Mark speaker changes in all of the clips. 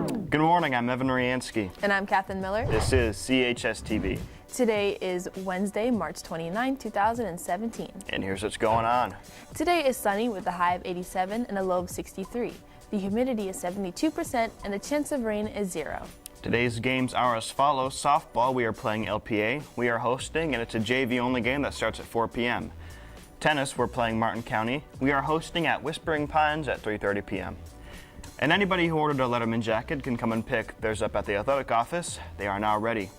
Speaker 1: Good morning, I'm Evan Ryansky.
Speaker 2: And I'm Kathleen Miller.
Speaker 1: This is CHS TV.
Speaker 2: Today is Wednesday, March 29, 2017.
Speaker 1: And here's what's going on.
Speaker 2: Today is sunny with a high of 87 and a low of 63. The humidity is 72% and the chance of rain is 0.
Speaker 1: Today's games are as follows. Softball, we are playing LPA. We are hosting, and it's a JV-only game that starts at 4 p.m. Tennis, we're playing Martin County. We are hosting at Whispering Pines at 3:30 p.m. And anybody who ordered a Letterman jacket can come and pick theirs up at the athletic office. They are now ready.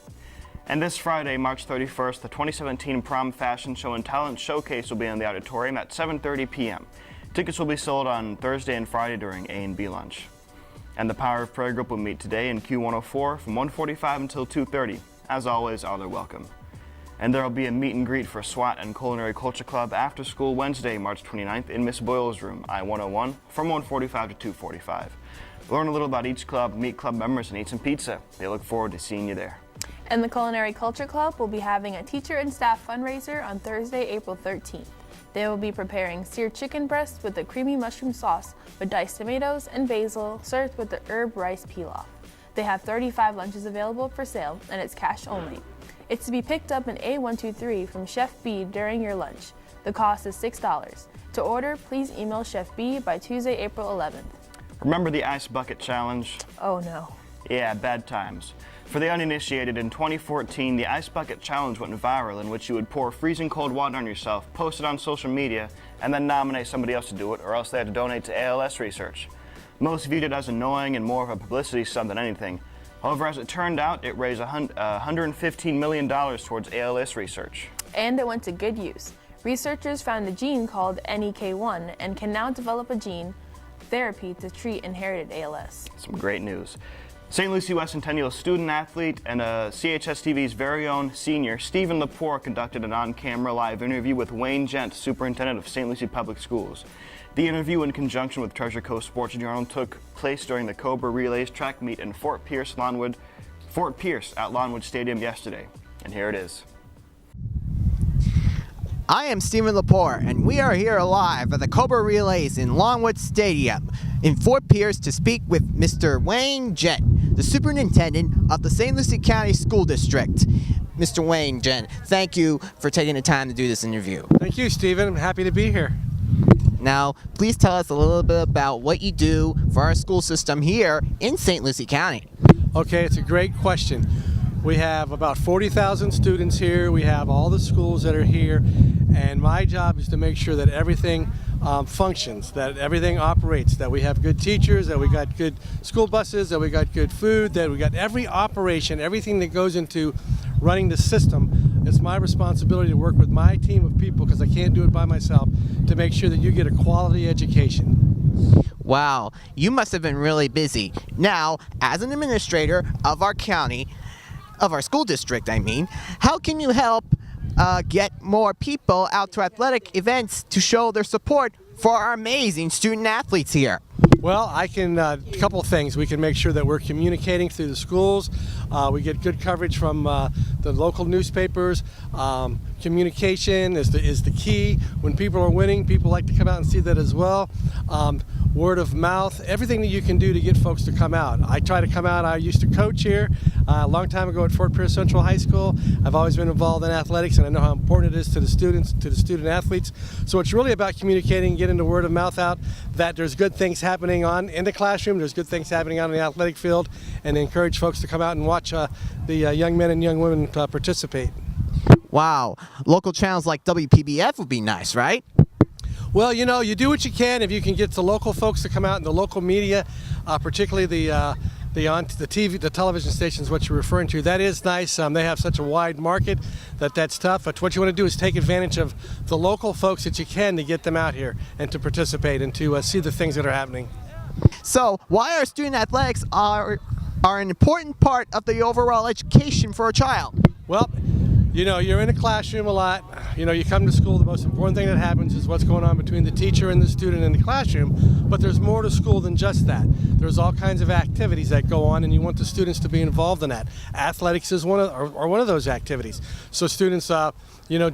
Speaker 1: And this Friday, March 31st, the 2017 Prom Fashion Show and Talent Showcase will be in the auditorium at 7:30 p.m. Tickets will be sold on Thursday and Friday during A and B lunch. And the Power of Prayer group will meet today in Q104 from 1:45 until 2:30. As always, all are welcome. And there will be a meet and greet for SWAT and Culinary Culture Club after school Wednesday, March 29th in Miss Boyle's room, I-101, from 1:45 to 2:45. Learn a little about each club, meet club members, and eat some pizza. They look forward to seeing you there.
Speaker 2: And the Culinary Culture Club will be having a teacher and staff fundraiser on Thursday, April 13th. They will be preparing seared chicken breast with a creamy mushroom sauce with diced tomatoes and basil served with the herb rice pilaf. They have 35 lunches available for sale, and it's cash only. It's to be picked up in A123 from Chef B during your lunch. The cost is $6. To order, please email Chef B by Tuesday, April 11th.
Speaker 1: Remember the Ice Bucket Challenge?
Speaker 2: Oh no.
Speaker 1: Yeah, bad times. For the uninitiated, in 2014, the Ice Bucket Challenge went viral, in which you would pour freezing cold water on yourself, post it on social media, and then nominate somebody else to do it, or else they had to donate to ALS research. Most viewed it as annoying and more of a publicity stunt than anything. However, as it turned out, it raised $115 million towards ALS research.
Speaker 2: And it went to good use. Researchers found a gene called NEK1 and can now develop a gene therapy to treat inherited ALS.
Speaker 1: Some great news. St. Lucie West Centennial student athlete and CHS TV's very own senior, Stephen Lepore, conducted an on-camera live interview with Wayne Gent, superintendent of St. Lucie Public Schools. The interview, in conjunction with Treasure Coast Sports Journal, took place during the Cobra Relays track meet in Fort Pierce at Lawnwood Stadium yesterday. And here it is.
Speaker 3: I am Stephen Lepore, and we are here live at the Cobra Relays in Lawnwood Stadium in Fort Pierce to speak with Mr. Wayne Gent, the superintendent of the St. Lucie County School District. Mr. Wayne Gent, thank you for taking the time to do this interview.
Speaker 4: Thank you, Stephen. I'm happy to be here.
Speaker 3: Now, please tell us a little bit about what you do for our school system here in St. Lucie County.
Speaker 4: Okay, it's a great question. We have about 40,000 students here. We have all the schools that are here, and my job is to make sure that everything functions, that everything operates, that we have good teachers, that we got good school buses, that we got good food, that we got every operation, everything that goes into running the system. It's my responsibility to work with my team of people, because I can't do it by myself, to make sure that you get a quality education.
Speaker 3: Wow, you must have been really busy. Now, as an administrator of our county, of our school district, how can you help get more people out to athletic events to show their support for our amazing student athletes here?
Speaker 4: Well, I can, a couple of things. We can make sure that we're communicating through the schools. We get good coverage from the local newspapers. Communication is the key. When people are winning, people like to come out and see that as well. Word of mouth, everything that you can do to get folks to come out. I try to come out. I used to coach here a long time ago at Fort Pierce Central High School. I've always been involved in athletics, and I know how important it is to the students, to the student athletes. So it's really about communicating, getting the word of mouth out that there's good things happening on in the classroom, there's good things happening out in the athletic field, and encourage folks to come out and watch the young men and young women participate.
Speaker 3: Wow, local channels like WPBF would be nice, right?
Speaker 4: Well, you know, you do what you can. If you can get the local folks to come out in the local media, particularly the television stations, what you're referring to, that is nice. They have such a wide market that's tough. But what you want to do is take advantage of the local folks that you can to get them out here and to participate and to see the things that are happening.
Speaker 3: So, why are student athletics are an important part of the overall education for a child?
Speaker 4: Well, You know, you're in a classroom a lot. You know, you come to school, the most important thing that happens is what's going on between the teacher and the student in the classroom, but there's more to school than just that. There's all kinds of activities that go on, and you want the students to be involved in that. Athletics is one of those activities. So students, you know,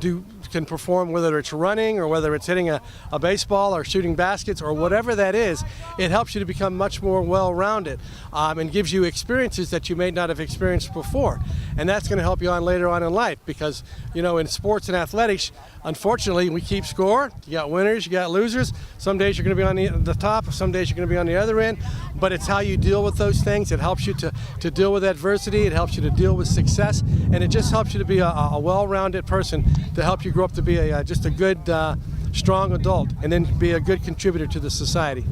Speaker 4: can perform, whether it's running or whether it's hitting a baseball or shooting baskets or whatever that is. It helps you to become much more well-rounded and gives you experiences that you may not have experienced before. And that's going to help you on later on in life because, you know, in sports and athletics, unfortunately, we keep score. You got winners, you got losers. Some days you're going to be on the top, some days you're going to be on the other end. But it's how you deal with those things. It helps you to deal with adversity. It helps you to deal with success. And it just helps you to be a well-rounded person to help you grow up to be just a good, strong adult and then be a good contributor to the society.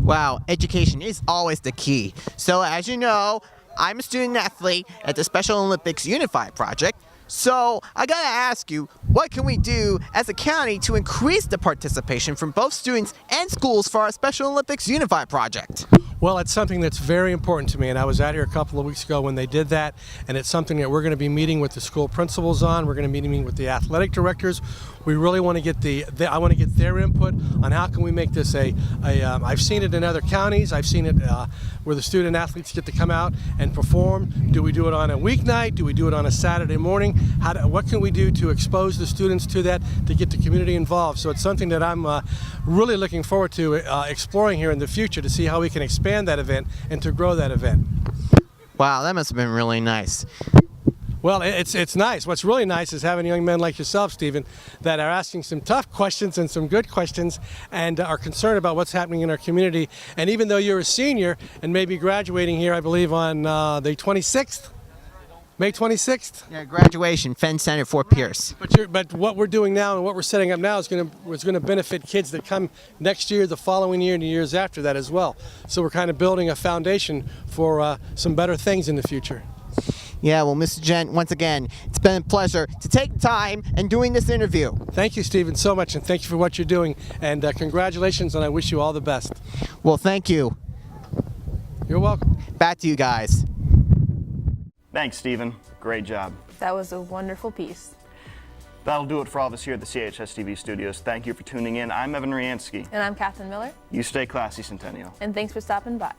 Speaker 3: Wow, education is always the key. So as you know, I'm a student athlete at the Special Olympics Unified Project. So I gotta ask you, what can we do as a county to increase the participation from both students and schools for our Special Olympics Unified Project?
Speaker 4: Well, it's something that's very important to me, and I was out here a couple of weeks ago when they did that, and it's something that we're going to be meeting with the school principals on. We're going to be meeting with the athletic directors. We really want to get I want to get their input on how can we make this I've seen it in other counties. I've seen it where the student athletes get to come out and perform. Do we do it on a weeknight? Do we do it on a Saturday morning? What can we do to expose the students to that, to get the community involved? So it's something that I'm really looking forward to exploring here in the future to see how we can expand that event and to grow that event.
Speaker 3: Wow, that must have been really nice.
Speaker 4: Well, it's nice. What's really nice is having young men like yourself, Stephen, that are asking some tough questions and some good questions and are concerned about what's happening in our community. And even though you're a senior and maybe graduating here, I believe, on the 26th, May 26th?
Speaker 3: Yeah, graduation, Fenn Center, Fort Pierce.
Speaker 4: But what we're doing now and what we're setting up now is going to benefit kids that come next year, the following year, and the years after that as well. So we're kind of building a foundation for some better things in the future.
Speaker 3: Yeah, well, Mr. Gent, once again, it's been a pleasure to take time and doing this interview.
Speaker 4: Thank you, Stephen, so much, and thank you for what you're doing. And congratulations, and I wish you all the best.
Speaker 3: Well, thank you.
Speaker 4: You're welcome.
Speaker 3: Back to you guys.
Speaker 1: Thanks, Stephen. Great job.
Speaker 2: That was a wonderful piece.
Speaker 1: That'll do it for all of us here at the CHS TV studios. Thank you for tuning in. I'm Evan Ryansky.
Speaker 2: And I'm Catherine Miller.
Speaker 1: You stay classy, Centennial.
Speaker 2: And thanks for stopping by.